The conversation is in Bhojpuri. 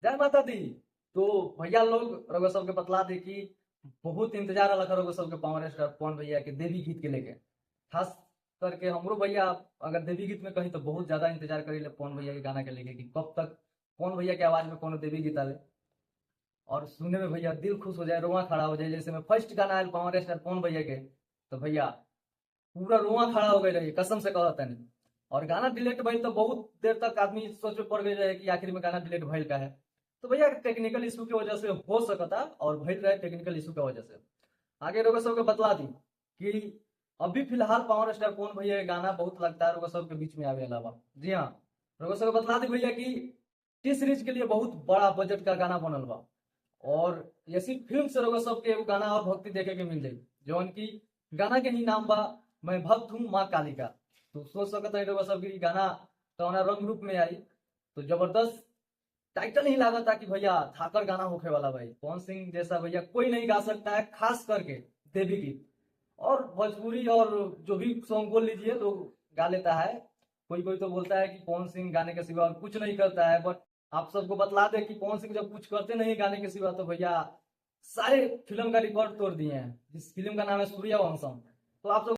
जय माता दी। तो भैया लोग रउआ सबके बतला दे कि बहुत इंतजार अलग रउआ सबके पावर स्टार पवन भैया के देवी गीत के लेके। खास करके हमरो भैया अगर देवी गीत में कहीं तो बहुत ज्यादा इंतजार करी ले पवन भैया के गाना के लेके कि कब तक पवन भैया के आवाज में कोनो देवी गीत आवे और सुनने में भैया दिल खुश हो जाए, रोआ खड़ा हो जाए। जैसे मैं फर्स्ट गाना आयल पावर स्टार पवन भैया के, तो भैया पूरा रोआ खड़ा हो गए रही, कसम से कहता नहीं। और गाना डिलीट भइल तो बहुत देर तक आदमी सोच में पड़ गए रहे कि आखिर में गाना डिलीट भइल का है। तो भैया टेक्निकल इशू की वजह से हो सकता और भइल रहे टेक्निकल इशू की वजह से। आगे लोग सबके बतला दी कि अभी फिलहाल पावर स्टार पवन भैया के गाना बहुत लगता है लोग सबके बीच में आवे अलावा। जी हाँ, लोग सबके बतला दी भैया कि टी सीरीज के लिए बहुत बड़ा बजट का गाना बनल बा और ऐसी फिल्म से लोग सबके एगो गाना और भक्ति देखे के मिल जाई जौन की गाना के ही नाम बा मैं भक्त हूँ माँ काली का। तो सोच सकता है लोग सब कि गाना कौना रंग रूप में आई। तो जबरदस्त टाइटल ही लगा था कि भैया थाकर गाना होखे वाला भाई पवन सिंह जैसा भैया कोई नहीं गा सकता है, खास करके देवी गीत और भोजपुरी और जो भी सॉन्ग बोल लीजिए लोग गा लेता है। कोई कोई तो बोलता है कि पवन सिंह गाने के सिवा और कुछ नहीं करता है, बट आप सबको बतला दे कि पवन सिंह जब कुछ करते नहीं गाने के सिवा तो भैया सारे फिल्म का रिकॉर्ड तोड़ दिए हैं। जिस फिल्म का नाम है सूर्यवंशम। तो आप सब